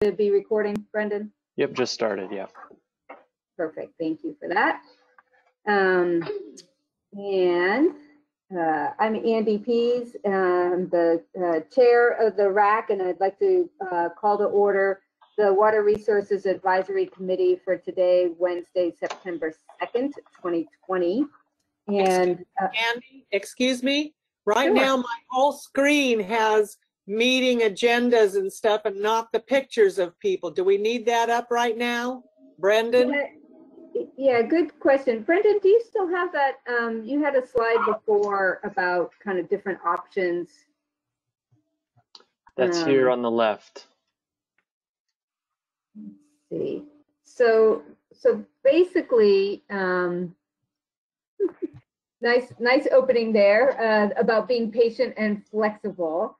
to be recording, Brendan? Yep, just started, yeah. Perfect, thank you for that. I'm Andy Pease, I'm the chair of the WRAC, and I'd like to call to order the Water Resources Advisory Committee for today, Wednesday, September 2nd, 2020. And Andy, excuse me, right sure. now my whole screen has meeting agendas and stuff and not the pictures of people. Do we need that up right now, Brendan? Yeah, good question. Brendan, do you still have that? You had a slide before about kind of different options. That's here on the left. Let's see. So basically, nice opening there about being patient and flexible.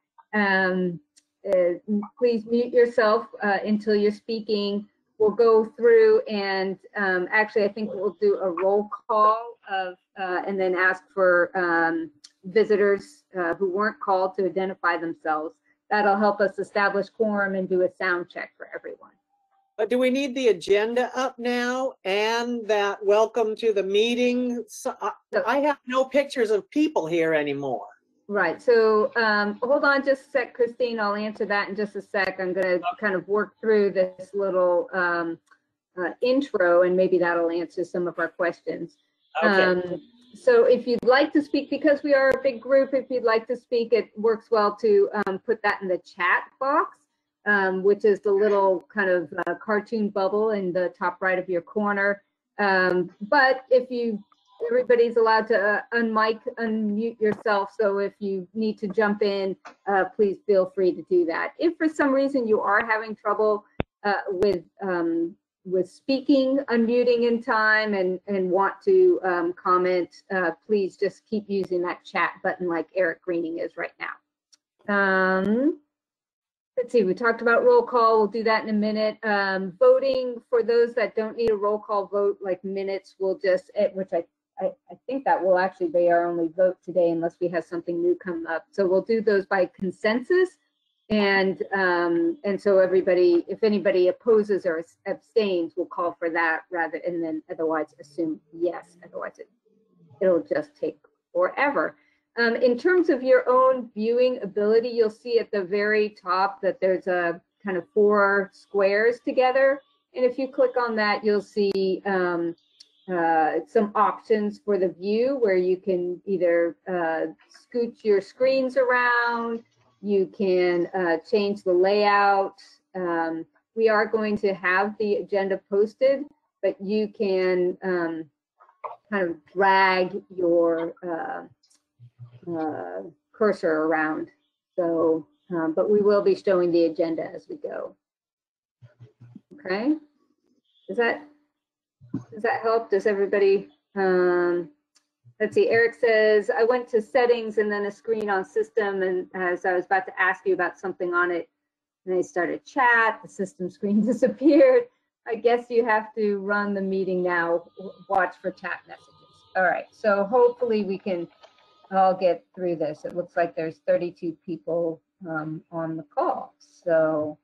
Please mute yourself until you're speaking. We'll go through and actually I think we'll do a roll call of and then ask for visitors who weren't called to identify themselves. That'll help us establish quorum and do a sound check for everyone. But do we need the agenda up now and that welcome to the meeting? So, I have no pictures of people here anymore. Right, so hold on just a sec, Christine, I'll answer that in just a sec. I'm gonna kind of work through this little intro and maybe that'll answer some of our questions. Okay. So if you'd like to speak, because we are a big group, if you'd like to speak, it works well to put that in the chat box, which is the little kind of cartoon bubble in the top right of your corner. But if everybody's allowed to unmute yourself. So if you need to jump in, please feel free to do that. If for some reason you are having trouble with speaking, unmuting in time and want to comment, please just keep using that chat button like Eric Greening is right now. Let's see, we talked about roll call. We'll do that in a minute. Voting, for those that don't need a roll call vote, like minutes, we'll just, which I think that will actually be our only vote today unless we have something new come up. So we'll do those by consensus. And so everybody, if anybody opposes or abstains, we'll call for that rather, and then otherwise assume yes, otherwise it'll just take forever. In terms of your own viewing ability, you'll see at the very top that there's a kind of 4 squares together. And if you click on that, you'll see some options for the view where you can either scooch your screens around, you can change the layout. We are going to have the agenda posted, but you can kind of drag your cursor around. So, but we will be showing the agenda as we go. Okay, does that help? Does everybody, let's see, Eric says, I went to settings and then a screen on system, and as I was about to ask you about something on it, and I started chat, the system screen disappeared. I guess you have to run the meeting now, watch for chat messages. All right, so hopefully we can all get through this. It looks like there's 32 people on the call. So,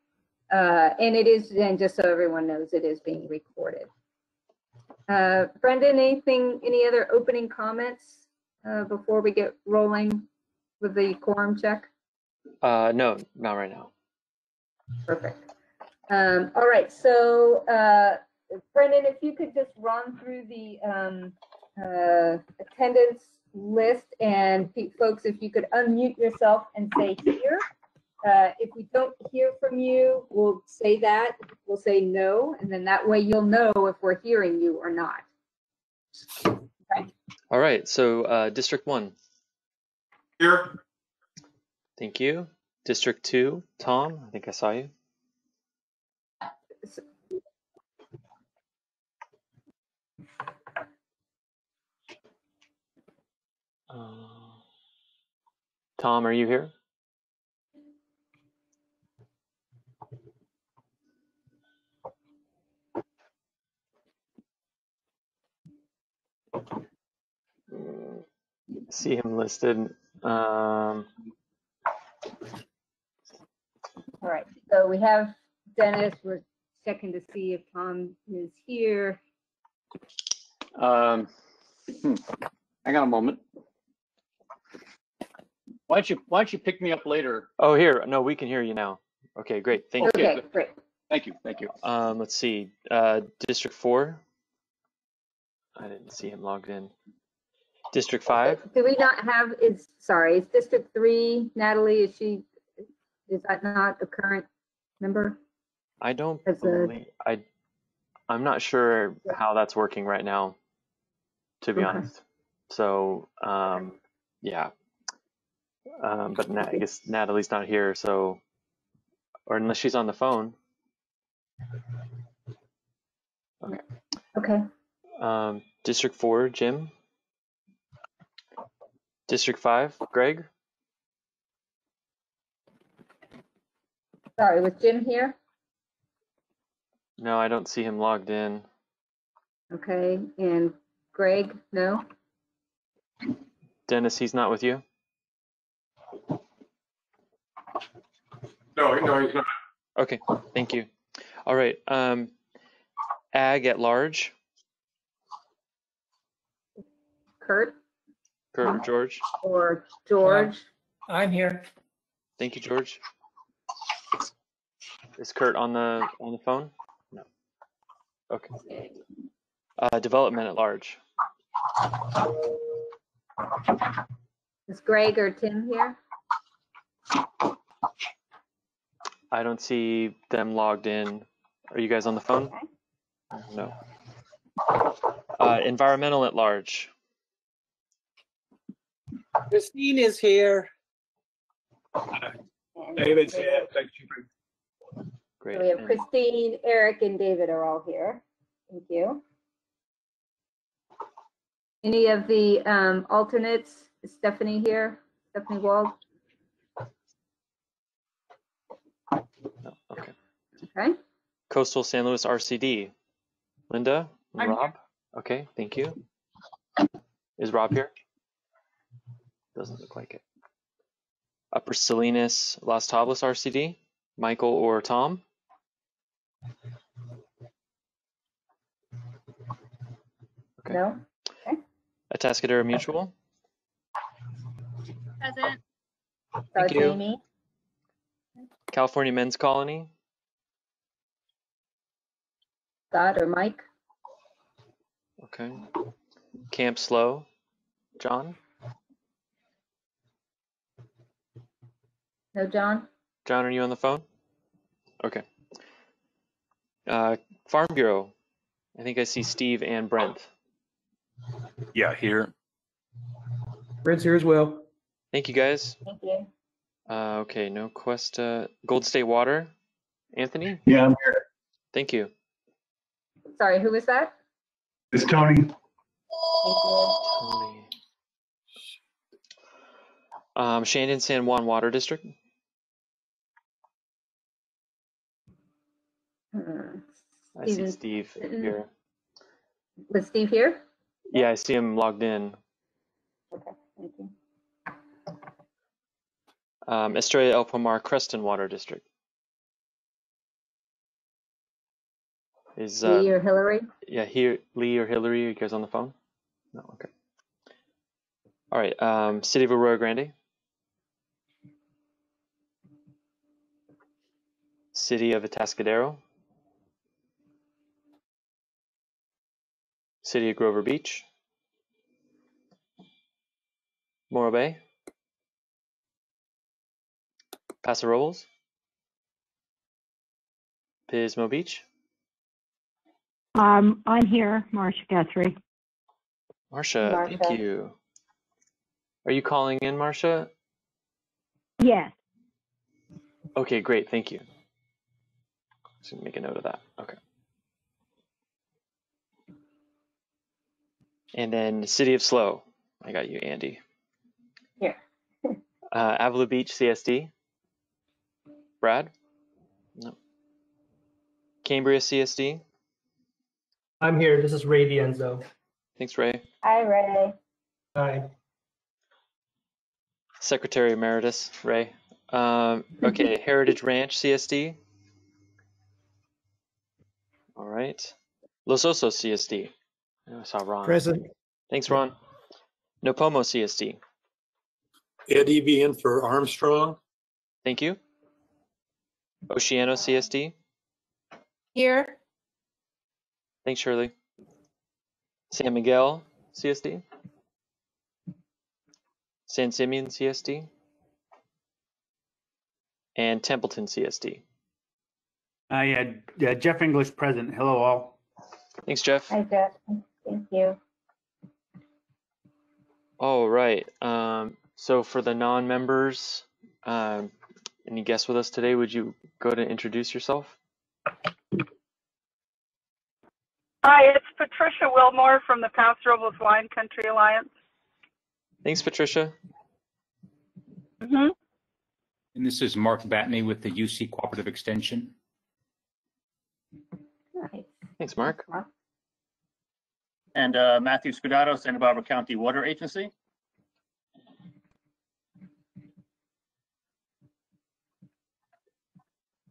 and it is, and just so everyone knows, it is being recorded. Brendan, any other opening comments before we get rolling with the quorum check? No, not right now. Perfect. All right, so Brendan, if you could just run through the attendance list, and folks, if you could unmute yourself and say here. If we don't hear from you, we'll say that. We'll say no, and then that way you'll know if we're hearing you or not. Okay. All right, so District 1. Here. Thank you. District 2, Tom, I think I saw you. Tom, are you here? See him listed. All right, so we have Dennis. We're checking to see if Tom is here. Hang on a moment. Why don't you pick me up later? Oh, here. No, we can hear you now. Okay, great. Thank you. Okay, great. Thank you. Thank you. Let's see. District 4. I didn't see him logged in. District 5. Do we not have, is District 3, Natalie, is that not a current member? I don't As a- believe, I'm not sure how that's working right now, to be Okay. honest. So, yeah. But I guess Natalie's not here, so, or unless she's on the phone. Okay. District 4, Jim. District 5, Greg. Sorry, was Jim here? No, I don't see him logged in. Okay, and Greg, no? Dennis, he's not with you? No, he's not. Okay, thank you. All right, Ag at large, Kurt Kurt, George. or George? I'm here. Thank you, George. Is Kurt on the phone? No. Okay. Development at large. Is Greg or Tim here? I don't see them logged in. Are you guys on the phone? No. Environmental at large. Christine is here. David's here. Thank you. Great. So we have And Christine, Eric, and David are all here. Thank you. Any of the alternates? Is Stephanie here? Stephanie Wald? no, okay. Okay. Coastal San Luis RCD. Linda? I'm Rob? Okay, thank you. Is Rob here? Doesn't look like it. Upper Salinas Las Tablas RCD. Michael or Tom? Okay. No? Atascadero Mutual. Present. Thank you. Jamie? California Men's Colony. Scott or Mike? Okay. Camp Slow. John? No, John? John, are you on the phone? Okay. Farm Bureau. I think I see Steve and Brent. Yeah, here. Brent's here as well. Thank you, guys. Thank you. Okay, no Cuesta. Gold State Water. Anthony? Yeah, I'm here. Thank you. Sorry, who was that? It's Tony. Thank you. Tony. Shandon San Juan Water District. I see Steven. Steve here. Was Steve here? Yeah, I see him logged in. Okay, thank you. Estrella El Pomar Creston Water District. Is Lee or Hillary? yeah, here Lee or Hillary, are you guys on the phone? No, okay. All right, City of Arroyo Grande. City of Atascadero. City of Grover Beach. Morro Bay. Paso Robles. Pismo Beach. I'm here, Marcia Guthrie. Marcia, thank Marcia. you. Are you calling in, Marcia? Yes. Okay, great, thank you. Just gonna make a note of that. Okay. And then City of Slow. I got you, Andy. Here. Avila Beach CSD. Brad? No. Cambria CSD. I'm here. This is Ray Dienzo. Thanks, Ray. Hi, Ray. Hi. Secretary Emeritus, Ray. Okay, Heritage Ranch CSD. All right. Los Osos CSD. I saw Ron. Present. Thanks, Ron. Nopomo CSD. Eddie be in for Armstrong. Thank you. Oceano CSD. Here. Thanks, Shirley. San Miguel CSD. San Simeon CSD. And Templeton CSD. Yeah, Jeff English present. Hello, all. Thanks, Jeff. Hi, Jeff. Thank you. All right. So for the non-members, any guests with us today? Would you go to introduce yourself? Hi, it's Patricia Wilmore from the Pastoral Wine Country Alliance. Thanks, Patricia. Mm-hmm. And this is Mark Batney with the UC Cooperative Extension. Nice. Thanks, Mark. And Matthew Scudato, Santa Barbara County Water Agency.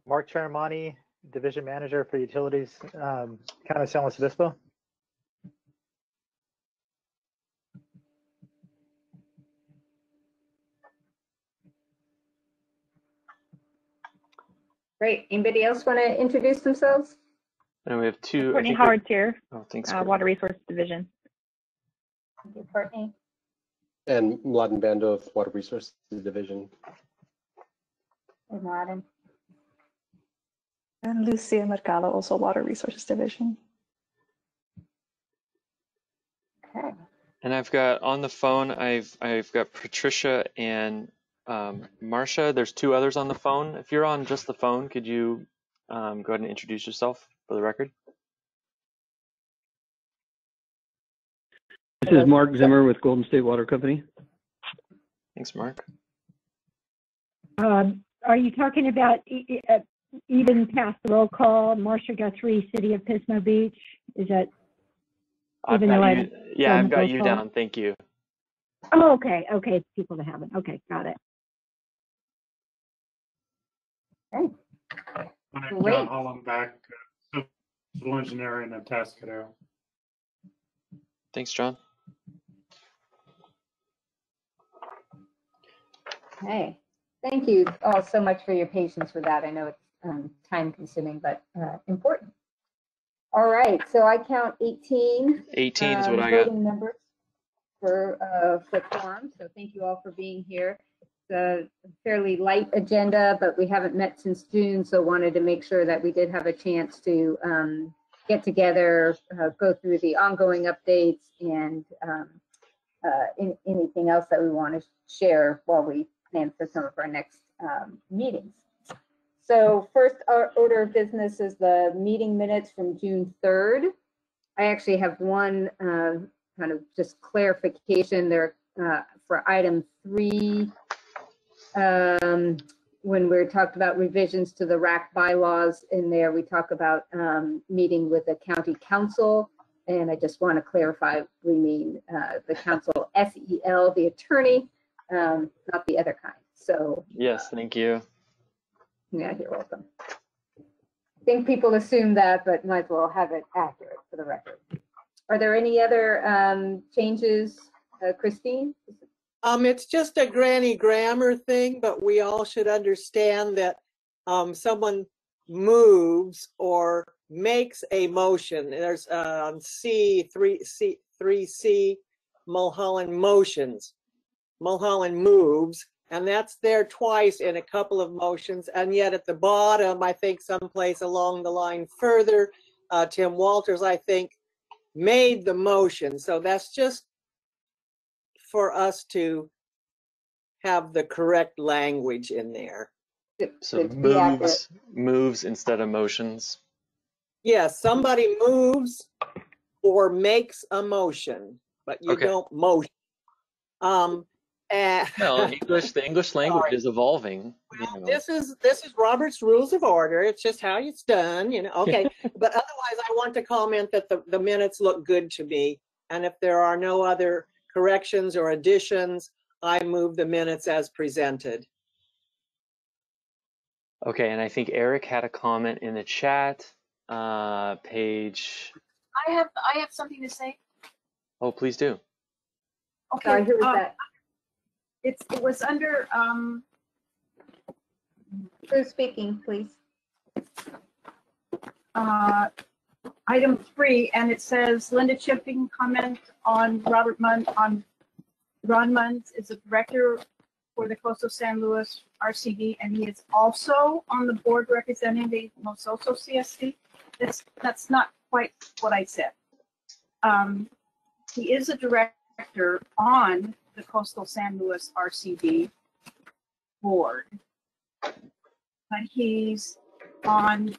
Mark Charamani, Division Manager for Utilities, County of San Luis Obispo. Great. Anybody else want to introduce themselves? And we have two. Courtney Howard's here. Oh, thanks. Water Resources Division. Thank you, Courtney. And Mladen Bando of Water Resources Division. Hey, Mladen. And Lucia Mercado, also Water Resources Division. Okay. And I've got on the phone, I've got Patricia and Marcia. There's two others on the phone. If you're on just the phone, could you go ahead and introduce yourself for the record? This is Mark Zimmer with Golden State Water Company. Thanks, Mark. Are you talking about even past the roll call, Marcia Guthrie, City of Pismo Beach? Is that even though I've got you down. Thank you. Oh, okay. Okay. People that haven't. Okay. Got it. Okay. Great. John Hollenbeck, civil engineer in Atascadero. Thanks, John. Okay. Thank you all so much for your patience with that. I know it's time consuming, but important. All right. So I count 18. 18 is what I got. Voting members for quorum. So thank you all for being here. It's a fairly light agenda, but we haven't met since June, so wanted to make sure that we did have a chance to get together, go through the ongoing updates and anything else that we want to share while we plan for some of our next meetings. So first, our order of business is the meeting minutes from June 3rd. I actually have one kind of just clarification there for item 3. When we talked about revisions to the WRAC bylaws in there, we talk about meeting with the county council. And I just want to clarify, we mean the council, SEL, the attorney, not the other kind. So yes, thank you. Yeah, you're welcome. I think people assume that, but might as well have it accurate for the record. Are there any other changes, Christine? It's just a granny grammar thing, but we all should understand that someone moves or makes a motion. There's C3C Mulholland motions. Mulholland moves, and that's there twice in a couple of motions. And yet at the bottom, I think someplace along the line further, Tim Walters, I think, made the motion. So that's just for us to have the correct language in there. So moves instead of motions. Yes, somebody moves or makes a motion, but you don't motion. No, the English language is evolving. Well, this is Robert's Rules of Order. It's just how it's done, you know. Okay, but otherwise, I want to comment that the minutes look good to me, and if there are no other corrections or additions, I move the minutes as presented. Okay, and I think Eric had a comment in the chat. page. I have something to say. Oh, please do. Okay. Sorry, who was that? It was under Who's speaking, please? item 3, and it says Linda Chipping comment on Ron Munz is the director for the Coastal San Luis RCD, and he is also on the board representing the Mososo CSD. That's not quite what I said. He is a director on the Coastal San Luis RCD board, but he's on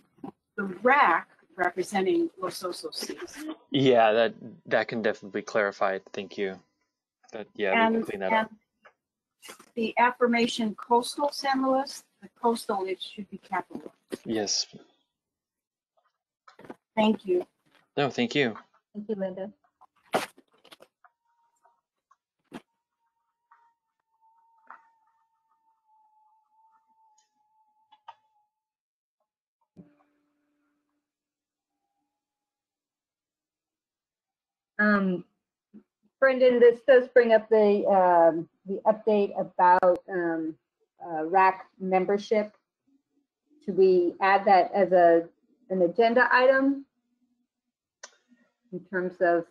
the WRAC representing Mososo CSD. Yeah, that can definitely clarify it. Thank you. Yeah, we can clean that up. The affirmation Coastal San Luis, the coastal, it should be capital. Yes. Thank you. No, thank you. Thank you, Linda. Brendan, this does bring up the update about WRAC membership. Should we add that as an agenda item in terms of?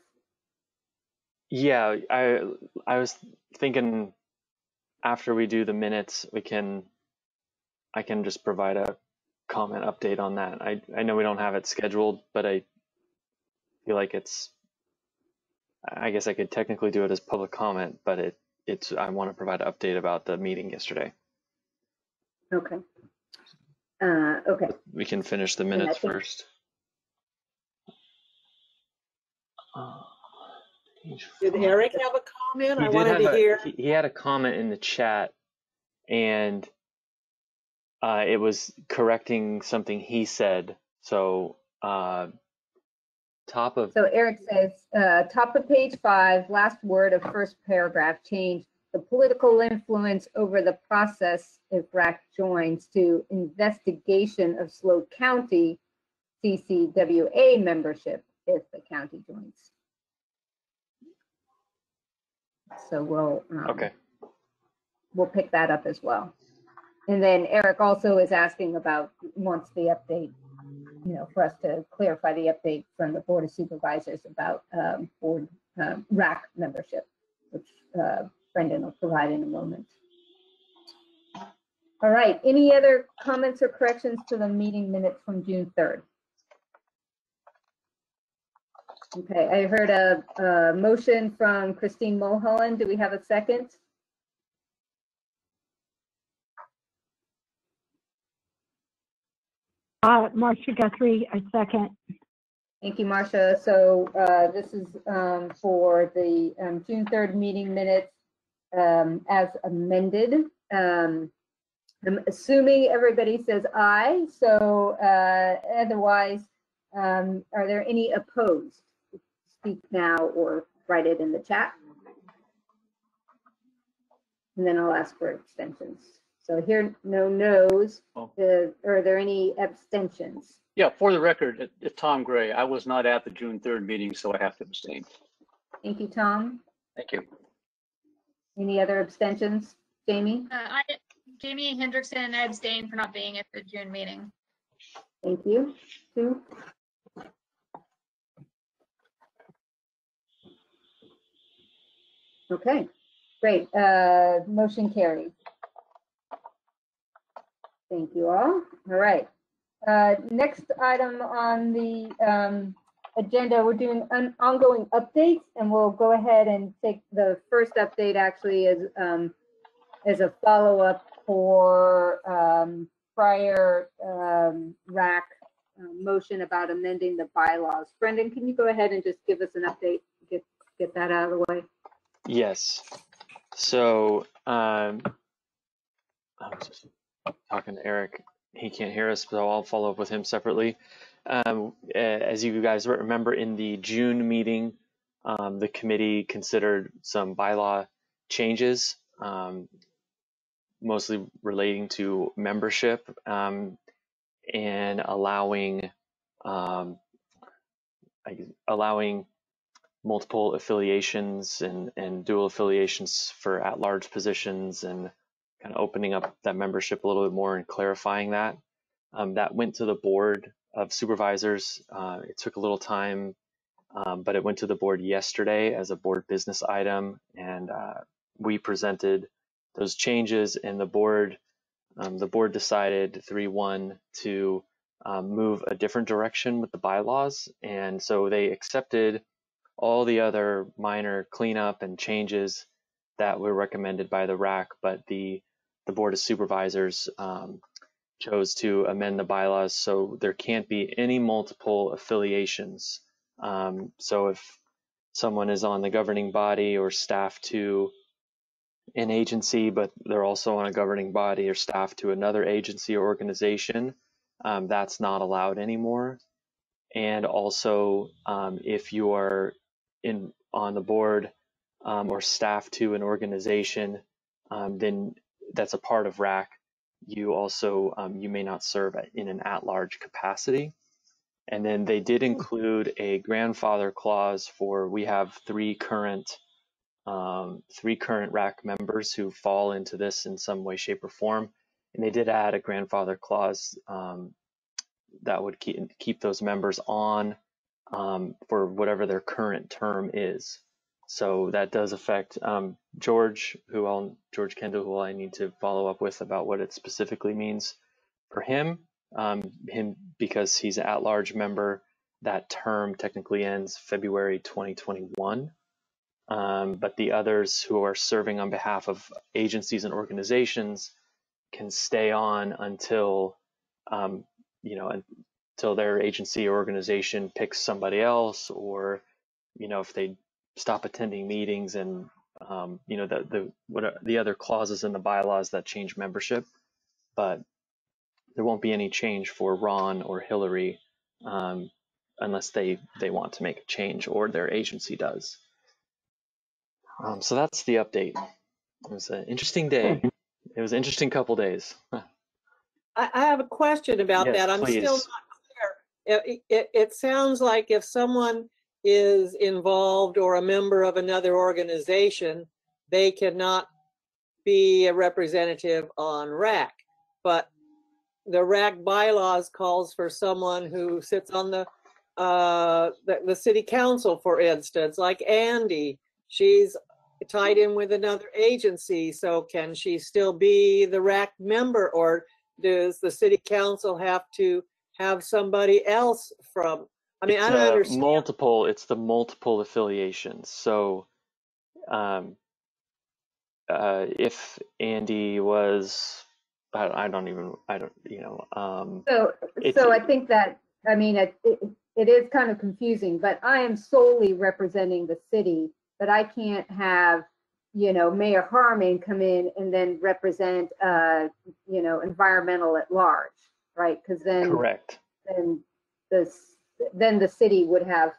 Yeah, I was thinking after we do the minutes, I can just provide a comment update on that. I know we don't have it scheduled, but I feel like I guess I could technically do it as public comment, but I want to provide an update about the meeting yesterday. Okay. Okay. We can finish the minutes first. Did Eric have a comment? I He wanted to hear. He had a comment in the chat, and it was correcting something he said. So So Eric says, top of page 5, last word of first paragraph, change the political influence over the process if WRAC joins to investigation of Slow County CCWA membership if the county joins. So we'll pick that up as well. And then Eric also is asking about, wants the update, for us to clarify the update from the Board of Supervisors about board WRAC membership, which Brendan will provide in a moment. All right, any other comments or corrections to the meeting minutes from June 3rd? Okay, I heard a motion from Christine Mulholland. Do we have a second? Marcia Guthrie, I second. Thank you, Marcia. So this is for the June 3rd meeting minutes as amended. I'm assuming everybody says aye. So otherwise, are there any opposed? Speak now or write it in the chat. And then I'll ask for abstentions. So here, no no's. Are there any abstentions? Yeah, for the record, it's Tom Gray. I was not at the June 3rd meeting, so I have to abstain. Thank you, Tom. Thank you. Any other abstentions? Jamie? Jamie Hendrickson, I abstain for not being at the June meeting. Thank you. Sue? Okay, great. Motion carried. Thank you all. All right. Next item on the agenda, we're doing ongoing updates, and we'll go ahead and take the first update actually as a follow-up for prior WRAC motion about amending the bylaws. Brendan, can you go ahead and just give us an update, get that out of the way? Yes. So I was just talking to Eric. He can't hear us, so I'll follow up with him separately. As you guys remember, in the June meeting, the committee considered some bylaw changes, mostly relating to membership and allowing allowing multiple affiliations and dual affiliations for at-large positions, and kind of opening up that membership a little bit more and clarifying that. That went to the board of supervisors. It took a little time, but it went to the board yesterday as a board business item, and we presented those changes, and the board decided 3-1 to move a different direction with the bylaws, and so they accepted all the other minor cleanup and changes that were recommended by the WRAC, but the Board of Supervisors chose to amend the bylaws so there can't be any multiple affiliations. So if someone is on the governing body or staff to an agency, but they're also on a governing body or staff to another agency or organization, that's not allowed anymore. And also, if you are on the board or staff to an organization, then that's a part of WRAC. You also you may not serve in an at-large capacity. And then they did include a grandfather clause for, we have three current WRAC members who fall into this in some way, shape, or form. And they did add a grandfather clause that would keep those members on for whatever their current term is. So that does affect George Kendall, who I need to follow up with about what it specifically means for him. Because he's an at-large member, that term technically ends February 2021. But the others who are serving on behalf of agencies and organizations can stay on until until their agency or organization picks somebody else, or if they stop attending meetings and the other clauses in the bylaws that change membership. But there won't be any change for Ron or Hillary unless they want to make a change or their agency does. So that's the update. It was an interesting day. It was an interesting couple days. I have a question about Yes, that. I'm please. still not clear. It sounds like if someone is involved or a member of another organization, they cannot be a representative on WRAC. But the WRAC bylaws calls for someone who sits on the city council, for instance, like Andy. She's tied in with another agency, so can she still be the WRAC member, or does the city council have to have somebody else from? I mean, I don't understand. It's the multiple affiliations. So if Andy was, So I think that, I mean, it is kind of confusing, but I am solely representing the city, but I can't have, Mayor Harmon come in and then represent, environmental at large, right? Because then, correct. Then the city would have,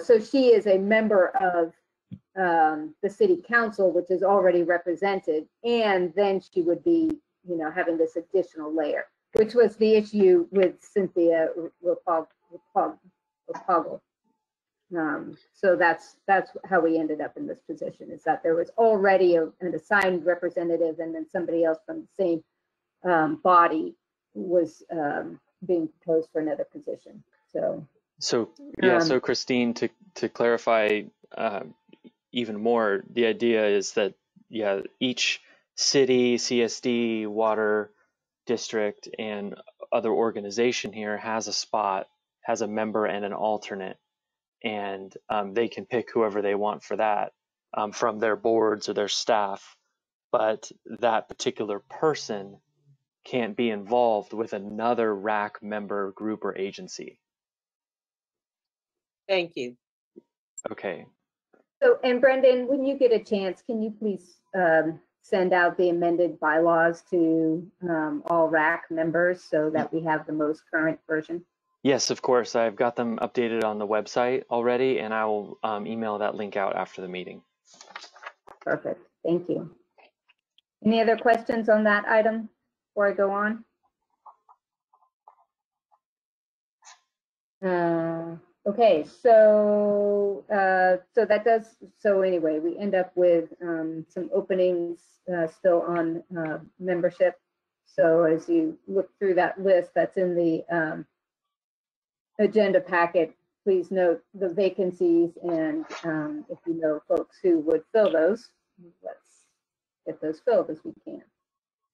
so she is a member of the city council, which is already represented, and then she would be, having this additional layer, which was the issue with Cynthia Rapogel. So that's how we ended up in this position, is that there was already an assigned representative, and then somebody else from the same body was being proposed for another position. So Christine, to clarify even more, the idea is that each city, CSD, water district, and other organization here has a spot, has a member and an alternate, and they can pick whoever they want for that from their boards or their staff, but that particular person can't be involved with another WRAC member group or agency. Thank you. Okay. So, and Brendan, when you get a chance, can you please send out the amended bylaws to all WRAC members so that we have the most current version? Yes, of course. I've got them updated on the website already, and I will email that link out after the meeting. Perfect. Thank you. Any other questions on that item before I go on? Okay, so so anyway, we end up with some openings still on membership. So as you look through that list that's in the agenda packet, please note the vacancies, and if you know folks who would fill those, let's get those filled as we can.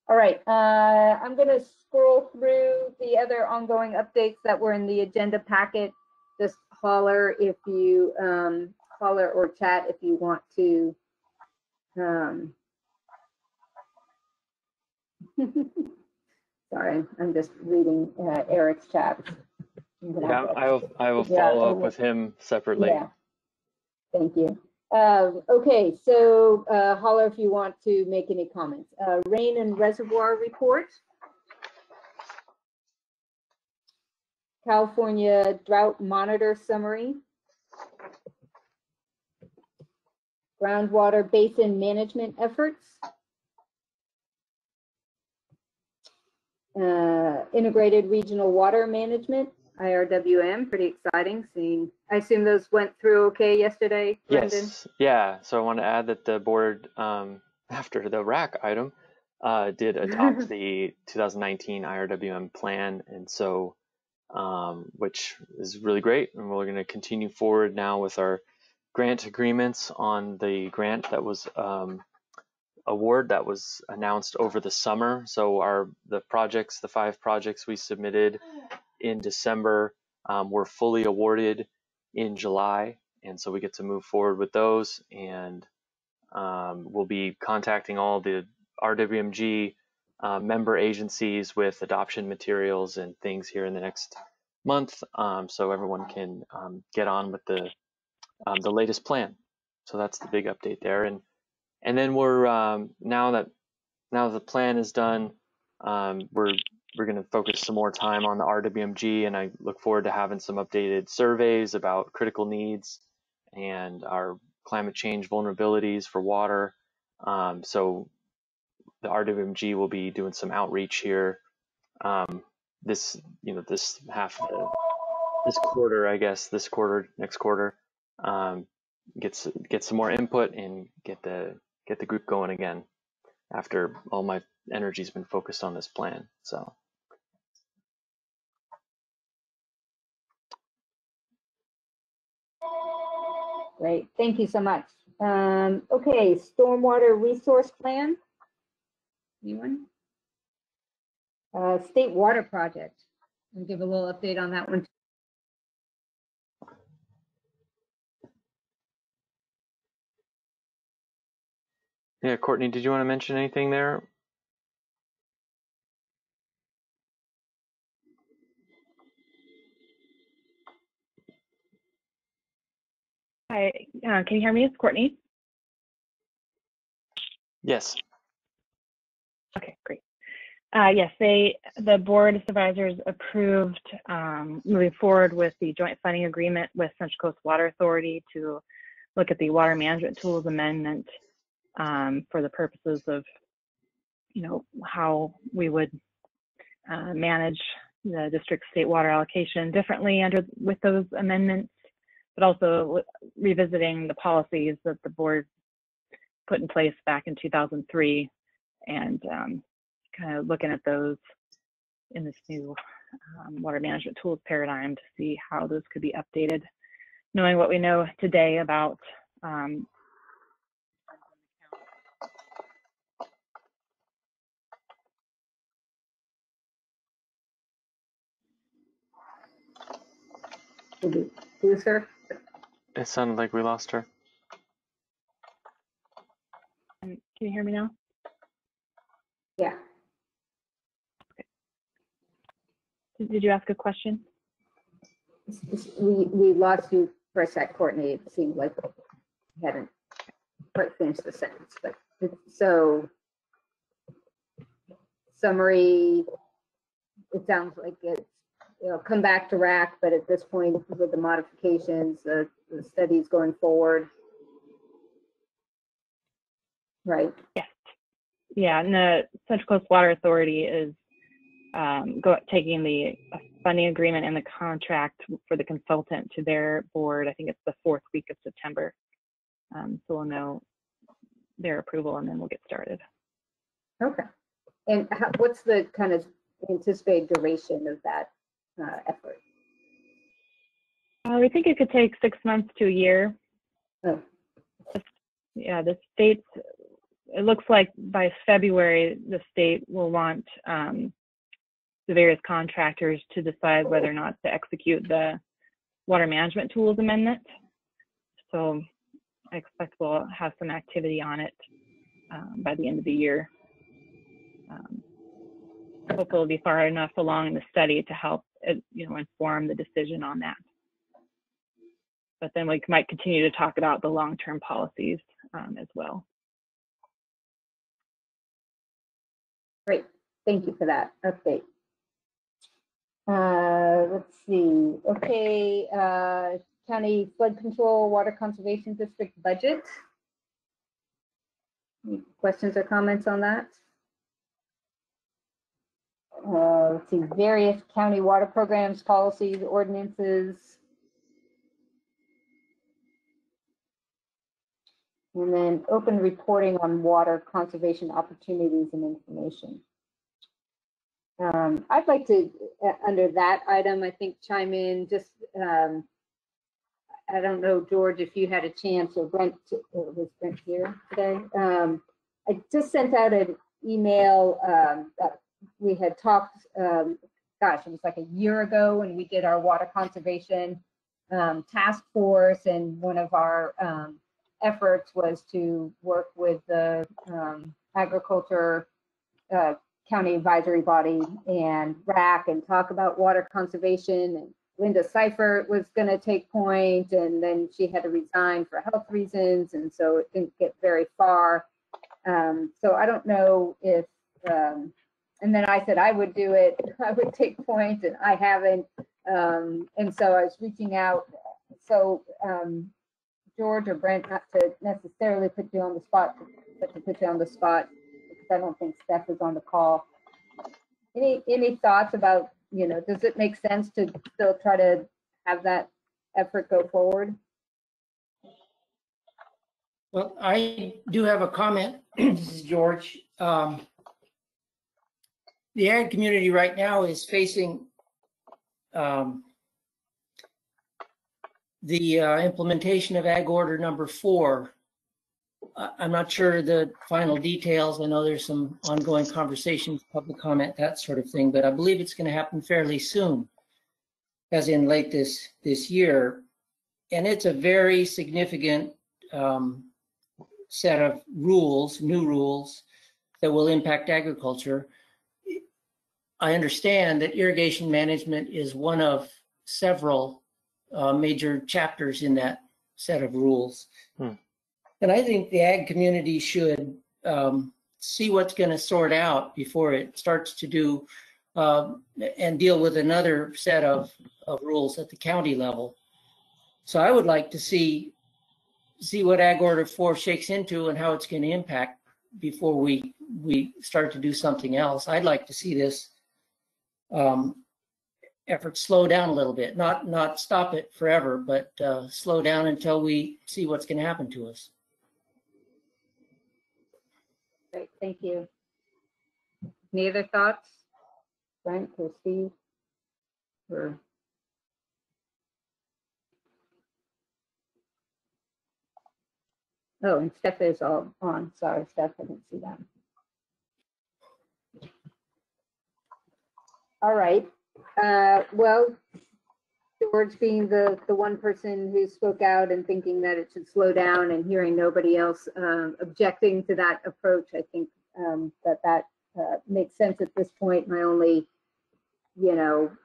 All right, I'm going to scroll through the other ongoing updates that were in the agenda packet. Just holler if you holler or chat if you want to. Sorry, I'm just reading Eric's chat. Yeah, I will follow up with him separately. Yeah, thank you. Okay, so holler if you want to make any comments. Rain and reservoir report. California drought monitor summary. Groundwater basin management efforts. Integrated regional water management, IRWM, pretty exciting. Seeing, I assume those went through okay yesterday, Brendan? Yes, yeah. So I want to add that the board, after the WRAC item, did adopt the 2019 IRWM plan, and so which is really great. And we're going to continue forward now with our grant agreements on the grant that was award that was announced over the summer. So the 5 projects we submitted in December were fully awarded in July, and so we get to move forward with those. And we'll be contacting all the RWMG member agencies with adoption materials and things here in the next month, so everyone can get on with the latest plan. So that's the big update there. And then we're now that the plan is done, we're going to focus some more time on the RWMG, and I look forward to having some updated surveys about critical needs and our climate change vulnerabilities for water. So the RWMG will be doing some outreach here this quarter, I guess, next quarter, get some more input and get the group going again after all my energy's been focused on this plan. So Great, thank you so much. Okay, stormwater resource plan. Anyone? State water project. I'll give a little update on that one. yeah, Courtney, did you want to mention anything there? Hi, can you hear me? It's Courtney. Yes. Okay, great. Yes, the Board of Supervisors approved moving forward with the joint funding agreement with Central Coast Water Authority to look at the water management tools amendment for the purposes of, how we would manage the district state water allocation differently with those amendments, but also revisiting the policies that the board put in place back in 2003 and kind of looking at those in this new water management tools paradigm to see how those could be updated, knowing what we know today about Who's her? It sounded like we lost her. Can you hear me now? Yeah. Okay. Did you ask a question? We lost you for a sec, Courtney. It seemed like you hadn't quite finished the sentence, but so summary, it sounds like it's, come back to RAC, but at this point with the modifications, the studies going forward. Right. Yes. Yeah, and the Central Coast Water Authority is taking the funding agreement and the contract for the consultant to their board. I think it's the 4th week of September. So we'll know their approval and then we'll get started. Okay. And what's the kind of anticipated duration of that effort? We think it could take 6 months to a year. Oh. Yeah, the state's, it looks like by February, the state will want the various contractors to decide whether or not to execute the water management tools amendment. So I expect we'll have some activity on it by the end of the year. Hopefully we'll be far enough along in the study to help inform the decision on that. But then we might continue to talk about the long-term policies as well. Great, thank you for that update. Let's see, okay, County Flood Control Water Conservation District budget. Any questions or comments on that? Let's see, various county water programs, policies, ordinances. And then open reporting on water conservation opportunities and information. I'd like to, under that item, I think chime in just, I don't know, George, if you had a chance, or Brent, was Brent here today? I just sent out an email that we had talked, gosh, it was like a year ago when we did our water conservation task force, and one of our efforts was to work with the agriculture county advisory body and WRAC and talk about water conservation. And Linda Seifert was going to take point, and then she had to resign for health reasons, and so it didn't get very far. So I don't know if, and then I said I would do it, I would take point, and I haven't. And so I was reaching out. So George or Brent, not to necessarily put you on the spot, but to put you on the spot, because I don't think Steph is on the call. Any thoughts about, does it make sense to still try to have that effort go forward? Well, I do have a comment. This is George. The ag community right now is facing the implementation of Ag Order number 4. I'm not sure the final details. I know there's some ongoing conversations, public comment, that sort of thing, but I believe it's going to happen fairly soon, as in late this year. And it's a very significant set of rules, new rules, that will impact agriculture. I understand that irrigation management is one of several major chapters in that set of rules. And I think the ag community should see what's going to sort out before it starts to do and deal with another set of rules at the county level. So I would like to see what Ag Order 4 shakes into and how it's going to impact before we start to do something else. I'd like to see this effort slow down a little bit, not stop it forever, but slow down until we see what's going to happen to us. Great, thank you. Any other thoughts, Brent or Steve? Or oh, and Steph is all on. Sorry, Steph, I didn't see that. All right. Well, George being the one person who spoke out and thinking that it should slow down, and hearing nobody else objecting to that approach, I think that makes sense at this point. My only,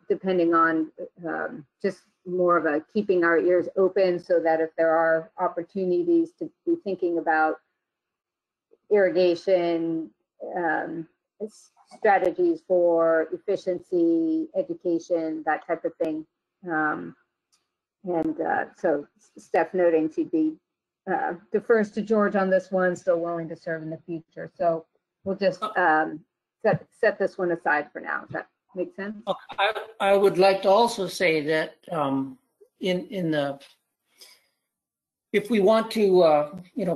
depending on just more of a keeping our ears open, so that if there are opportunities to be thinking about irrigation, strategies for efficiency, education, that type of thing. So Steph noting she'd be defers to George on this one, still willing to serve in the future. So we'll just set this one aside for now. Is that Make sense? I would like to also say that if we want to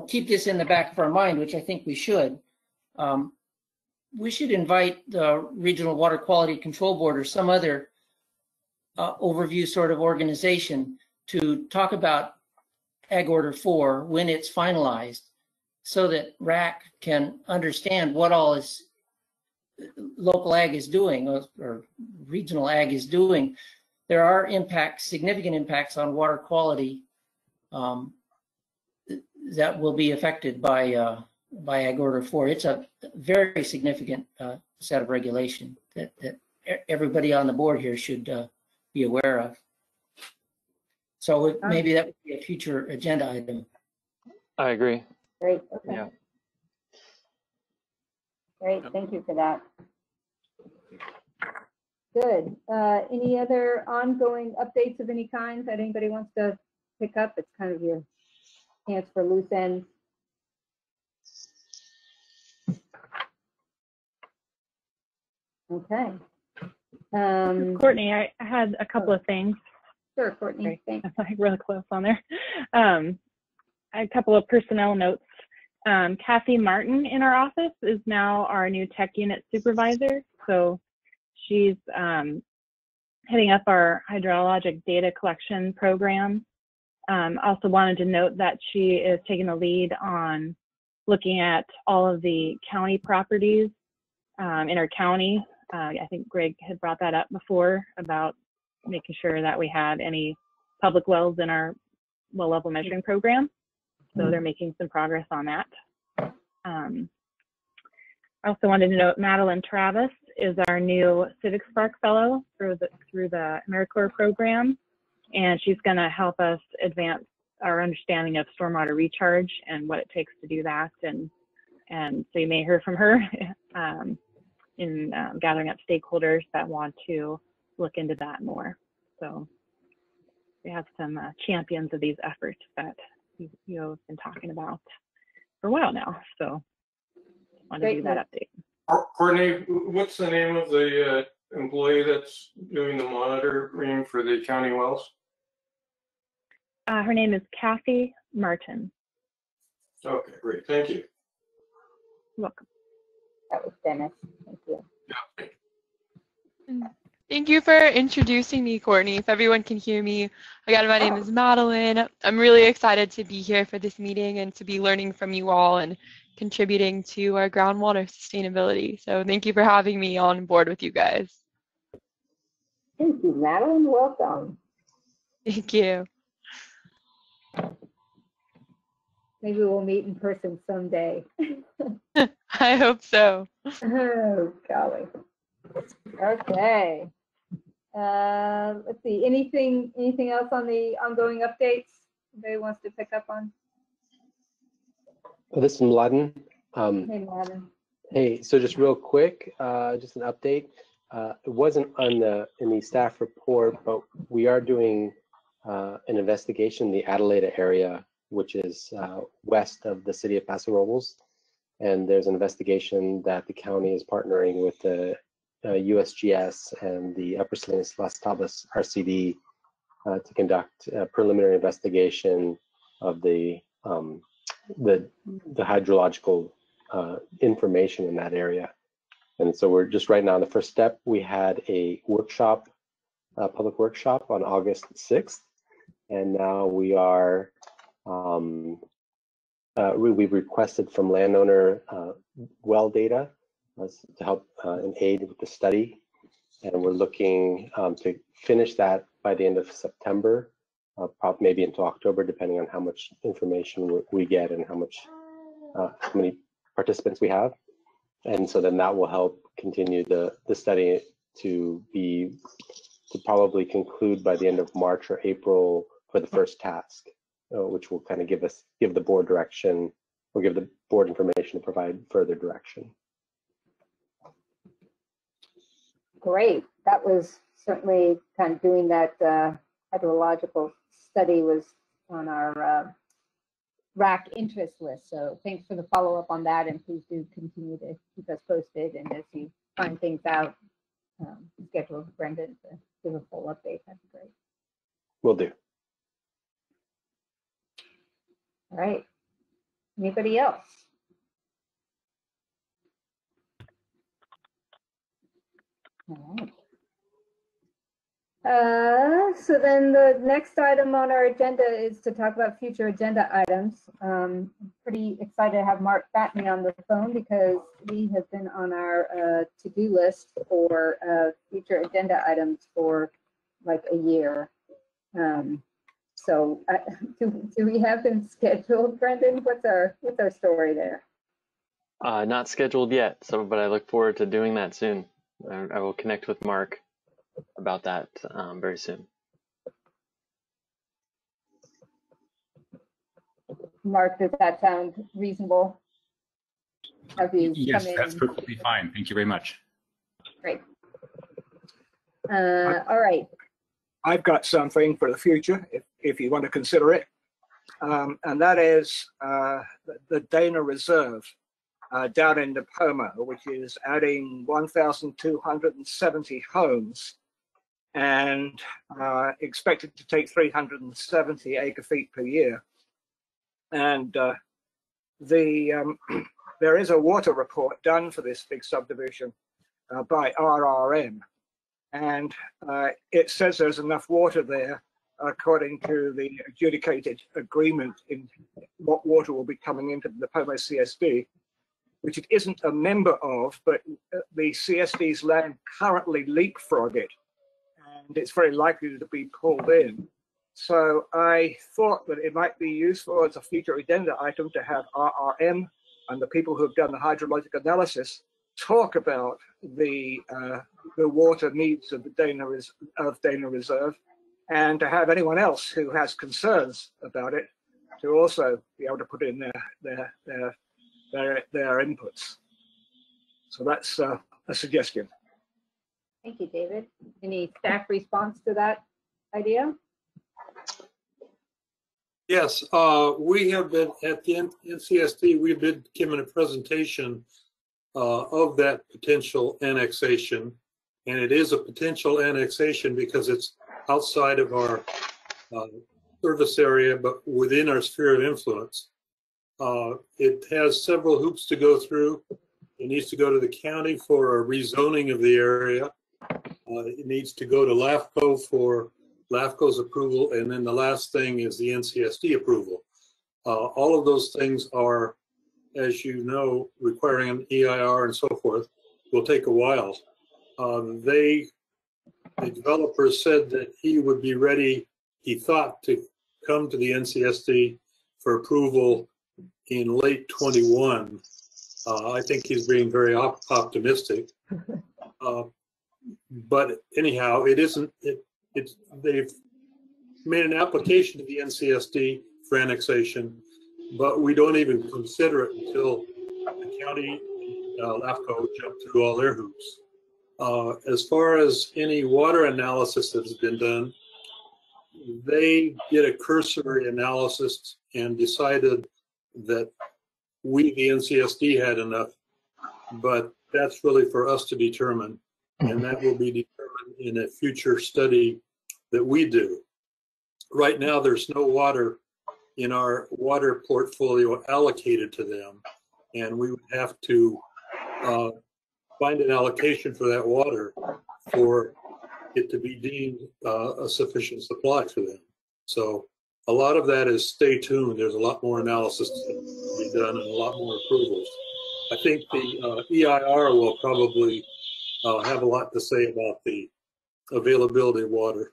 keep this in the back of our mind, which I think we should invite the Regional Water Quality Control Board or some other overview sort of organization to talk about Ag Order 4 when it's finalized, so that RAC can understand what all is local ag is doing or regional ag is doing. There are impacts, significant impacts on water quality that will be affected by Ag Order 4. It's a very significant set of regulation that everybody on the board here should be aware of. So maybe that would be a future agenda item. I agree. Great. Okay. Yeah. Great. Thank you for that. Good. Any other ongoing updates of any kind that anybody wants to pick up? It's kind of your chance for loose ends. Okay. Courtney, I had a couple of things. Sure, Courtney. Thanks. I'm like really close on there. A couple of personnel notes. Kathy Martin in our office is now our new tech unit supervisor. So she's heading up our hydrologic data collection program. Also wanted to note that she is taking the lead on looking at all of the county properties in our county. I think Greg had brought that up before about making sure that we had any public wells in our well level measuring program. So they're making some progress on that. I also wanted to note Madeline Travis is our new Civic Spark Fellow through the AmeriCorps program, and she's going to help us advance our understanding of stormwater recharge and what it takes to do that. And so you may hear from her in gathering up stakeholders that want to look into that more. So we have some champions of these efforts that you have been talking about for a while now. So I wanted to do that update. Courtney, what's the name of the employee that's doing the monitoring for the county wells? Her name is Kathy Martin. Okay, great. Thank you. You're welcome. That was Dennis. Thank you. Thank you for introducing me, Courtney. If everyone can hear me, again, my name is Madeline. I'm really excited to be here for this meeting and to be learning from you all and contributing to our groundwater sustainability. So thank you for having me on board with you guys. Thank you, Madeline. Welcome. Thank you. Maybe we'll meet in person someday. I hope so. Oh, golly. Okay. Let's see. Anything else on the ongoing updates anybody wants to pick up on? This is Mladen. Hey, Mladen. Hey, so just real quick, just an update. It wasn't in the staff report, but we are doing an investigation in the Adelaide area, which is west of the city of Paso Robles. And there's an investigation that the county is partnering with the USGS and the Upper Salinas Las Tablas RCD to conduct a preliminary investigation of the hydrological information in that area. And so we're just right now in the first step. We had a workshop, a public workshop on August 6th, and now we are we've requested from landowner well data to help and aid with the study, and we're looking to finish that by the end of September, probably maybe into October, depending on how much information we get and how many participants we have. And so then that will help continue the study to probably conclude by the end of March or April for the first task, which will kind of give the board direction or give the board information to provide further direction. Great. That was certainly kind of doing that hydrological study was on our WRAC interest list. So thanks for the follow-up on that, and please do continue to keep us posted. And as you find things out, schedule with Brendan to give a full update. That'd be great. Will do. All right. Anybody else? All right. So then the next item on our agenda is to talk about future agenda items. I'm pretty excited to have Mark Batney on the phone because he has been on our to-do list for future agenda items for like a year. So do we have him scheduled, Brendan? What's our story there? Not scheduled yet, but I look forward to doing that soon. I will connect with Mark about that very soon. Mark, does that sound reasonable? Have you Yes, come in? that's perfectly fine. Thank you very much. Great. All right. I've got something for the future, if you want to consider it, and that is the Dana Reserve down in Nipomo, which is adding 1,270 homes and expected to take 370 acre-feet per year. And there is a water report done for this big subdivision by RRM, and it says there's enough water there according to the adjudicated agreement in what water will be coming into the Nipomo CSD, which it isn't a member of, but the CSD's land currently leapfrog it, and it's very likely to be pulled in. So I thought that it might be useful as a future agenda item to have RRM and the people who have done the hydrologic analysis talk about the water needs of the Dana Reserve, and to have anyone else who has concerns about it to also be able to put in their inputs. So that's a suggestion. Thank you, David. Any staff response to that idea? Yes, we have been at the NCSD, we've been given a presentation of that potential annexation. And it is a potential annexation because it's outside of our service area, but within our sphere of influence. It has several hoops to go through. It needs to go to the county for a rezoning of the area. It needs to go to LAFCO for LAFCO's approval, and then the last thing is the NCSD approval. All of those things are, as you know, requiring an EIR and so forth, will take a while. The developer said that he would be ready, he thought, to come to the NCSD for approval in late 21. I think he's being very optimistic. But anyhow, it isn't, they've made an application to the NCSD for annexation, but we don't even consider it until the county LAFCO jump through all their hoops. As far as any water analysis that has been done, they did a cursory analysis and decided that we, the NCSD, had enough, but that's really for us to determine, and that will be determined in a future study that we do. Right now, there's no water in our water portfolio allocated to them, and we would have to find an allocation for that water for it to be deemed a sufficient supply for them. So a lot of that is stay tuned. There's a lot more analysis to be done and a lot more approvals. I think the EIR will probably have a lot to say about the availability of water.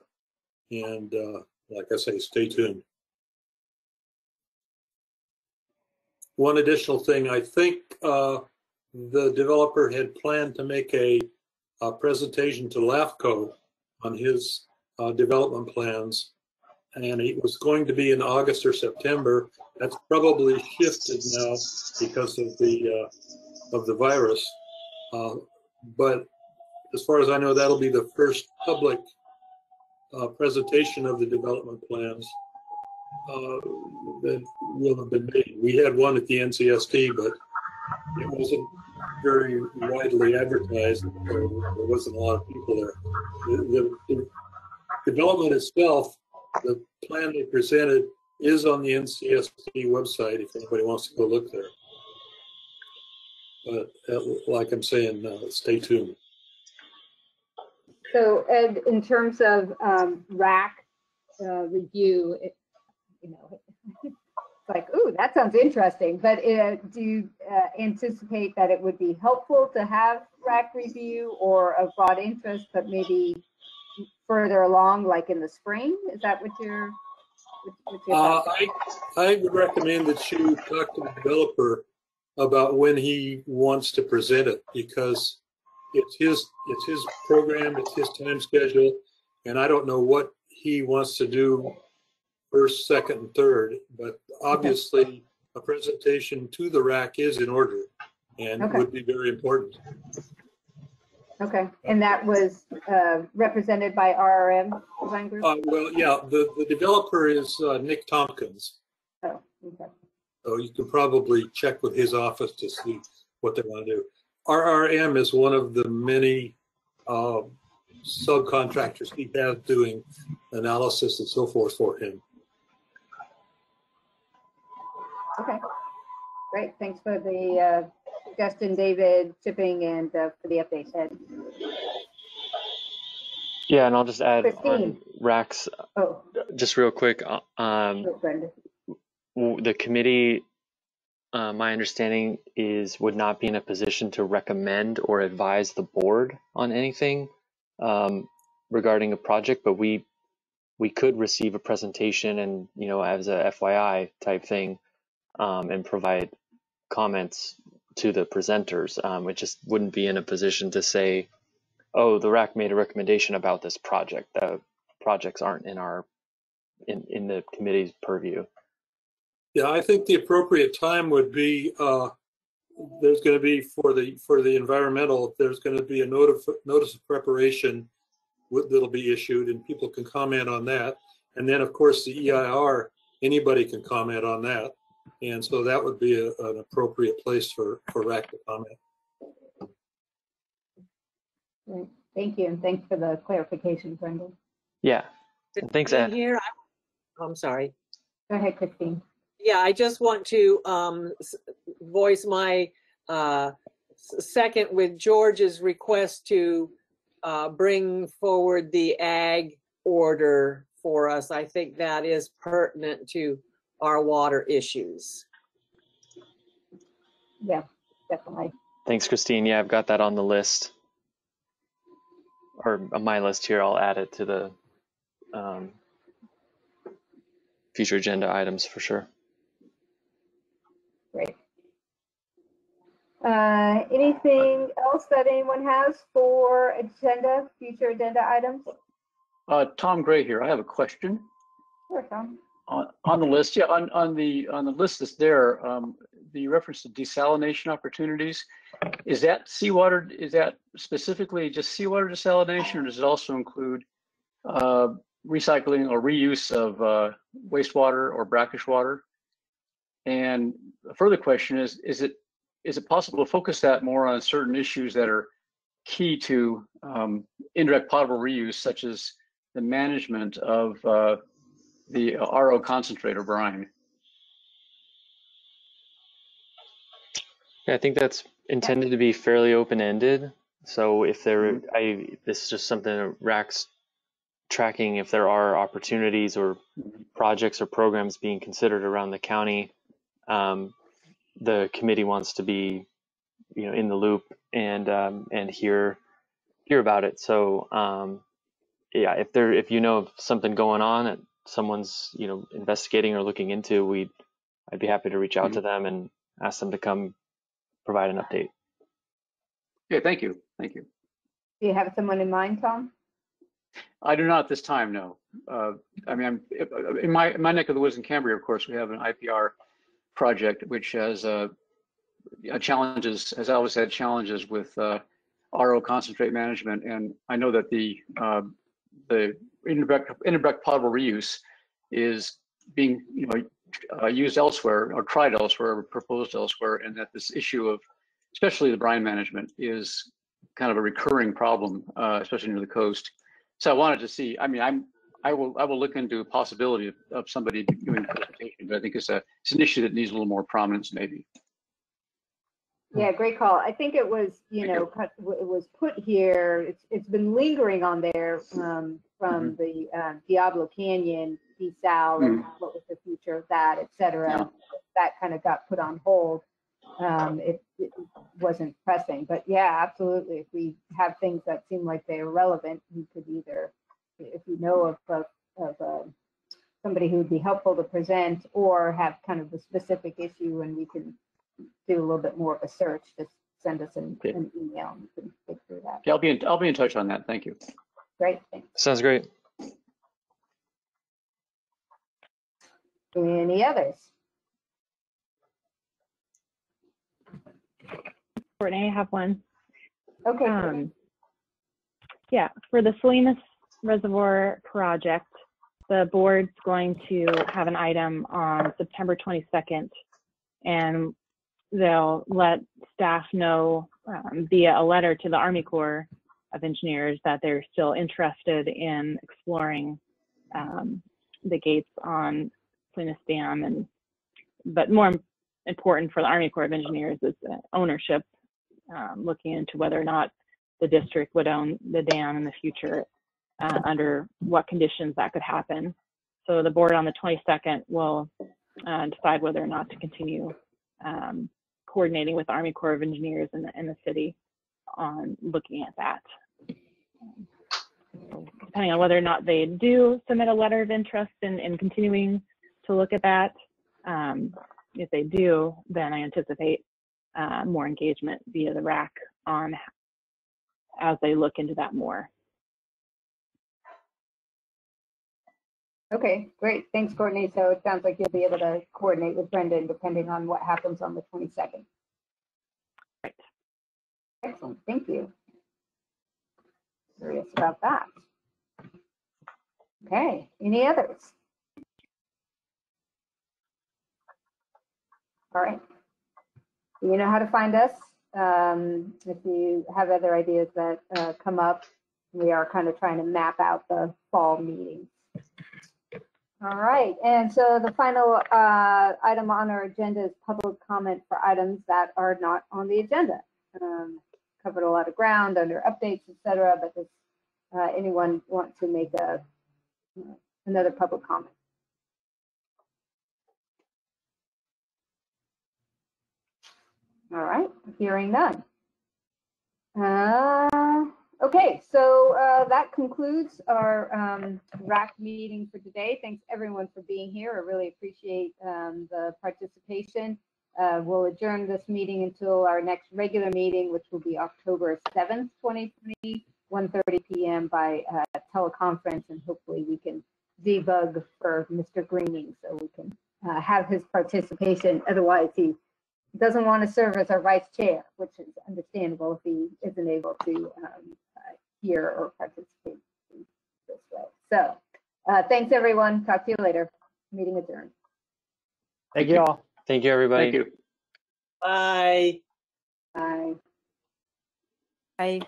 And like I say, stay tuned. One additional thing, I think the developer had planned to make a presentation to LAFCO on his development plans, and it was going to be in August or September. That's probably shifted now because of the virus. But as far as I know, that'll be the first public presentation of the development plans that will have been made. We had one at the NCSD, but it wasn't very widely advertised, so there wasn't a lot of people there. The development itself, the plan they presented, is on the NCSD website if anybody wants to go look there. But like I'm saying, stay tuned. So Ed, in terms of WRAC review, you know, it's like, ooh, that sounds interesting. But do you anticipate that it would be helpful to have WRAC review or of broad interest, but maybe further along, like in the spring? Is that what you're? I would recommend that you talk to the developer about when he wants to present it, because it's his program, it's his time schedule, and I don't know what he wants to do first, second, and third. But obviously, a presentation to the WRAC is in order and would be very important. Okay, and that was represented by RRM Design Group? Well, yeah, the developer is Nick Tompkins. Oh, okay. So you can probably check with his office to see what they want to do. RRM is one of the many subcontractors he has doing analysis and so forth for him. Okay, great. Thanks for the suggestion, David, shipping, and for the update, Ed. Yeah, and I'll just add Christine. on WRAC's, just real quick, the committee, my understanding is, would not be in a position to recommend or advise the board on anything regarding a project, but we could receive a presentation and, you know, as a FYI type thing, and provide comments to the presenters. It just wouldn't be in a position to say, oh, the WRAC made a recommendation about this project. The projects aren't in our in the committee's purview. Yeah, I think the appropriate time would be there's going to be for the environmental. There's going to be a notice of preparation that'll be issued, and people can comment on that. And then, of course, the EIR, anybody can comment on that, and so that would be an appropriate place for WRAC to comment. Great. Thank you, and thanks for the clarification, Brendan. Yeah, and thanks, Ed. Here, I'm sorry. Go ahead, Christine. Yeah, I just want to voice my second with George's request to bring forward the ag order for us. I think that is pertinent to our water issues. Yeah, definitely. Thanks, Christine. Yeah, I've got that on the list, or on my list here. I'll add it to the future agenda items for sure. Great. Anything else that anyone has for future agenda items? Tom Gray here. I have a question. Sure, Tom. On the list, yeah, on the list that's there, the reference to desalination opportunities, is that seawater? Is that specifically just seawater desalination, or does it also include recycling or reuse of wastewater or brackish water? And a further question is it possible to focus that more on certain issues that are key to indirect potable reuse, such as the management of the RO concentrate or brine? Yeah, I think that's intended to be fairly open-ended. So if there, this is just something that WRAC's tracking, if there are opportunities or projects or programs being considered around the county. The committee wants to be, you know, in the loop and hear about it. So yeah, if you know of something going on that someone's, you know, investigating or looking into, I'd be happy to reach out to them and ask them to come provide an update. Yeah, thank you. Thank you. Do you have someone in mind, Tom? I do not at this time, no. I mean, in my neck of the woods in Cambria, of course, we have an IPR project which has challenges, has always had challenges with RO concentrate management, and I know that the indirect potable reuse is being, you know, used elsewhere or tried elsewhere or proposed elsewhere, and that this issue of especially the brine management, is kind of a recurring problem, especially near the coast. So I wanted to see. I mean, I will look into a possibility of somebody doing a presentation, but I think it's an issue that needs a little more prominence, maybe. Yeah, great call. I think it was, it was put here. It's been lingering on there from the Diablo Canyon desal and what was the future of that, et cetera. Yeah. That kind of got put on hold. It wasn't pressing, but yeah, absolutely. If we have things that seem like they're relevant, we could either, if we know of somebody who would be helpful to present, or have kind of a specific issue and we can do a little bit more of a search, just send us an email and we can dig through that. Yeah, I'll be in touch on that. Thank you. Great, thanks. Sounds great. Any others? Courtney, I have one. Okay. Yeah, for the Salinas Reservoir project, the board's going to have an item on September 22nd, and they'll let staff know via a letter to the Army Corps of Engineers that they're still interested in exploring the gates on Salinas Dam, but more important for the Army Corps of Engineers is ownership, looking into whether or not the district would own the dam in the future, under what conditions that could happen. So the board on the 22nd will decide whether or not to continue coordinating with the Army Corps of Engineers and the city on looking at that. Depending on whether or not they do submit a letter of interest in continuing to look at that, if they do, then I anticipate more engagement via the WRAC as they look into that more. Okay, great. Thanks, Courtney. So it sounds like you'll be able to coordinate with Brendan depending on what happens on the 22nd. Right. Excellent. Thank you. Curious about that. Okay. Any others? All right. You know how to find us. If you have other ideas that come up, we are kind of trying to map out the fall meetings. All right, and so the final item on our agenda is public comment for items that are not on the agenda. Covered a lot of ground under updates, etc. But does anyone want to make another public comment? All right, hearing none. Okay, so that concludes our WRAC meeting for today. Thanks everyone for being here. I really appreciate the participation. We'll adjourn this meeting until our next regular meeting, which will be October 7th, 2020, 1:30 p.m. by teleconference, and hopefully we can debug for Mr. Greening so we can have his participation. Otherwise, he doesn't want to serve as our vice chair, which is understandable if he isn't able to hear or participate this way. So thanks, everyone. Talk to you later. Meeting adjourned. Thank you all. Thank you, everybody. Thank you. Bye. Bye. Bye.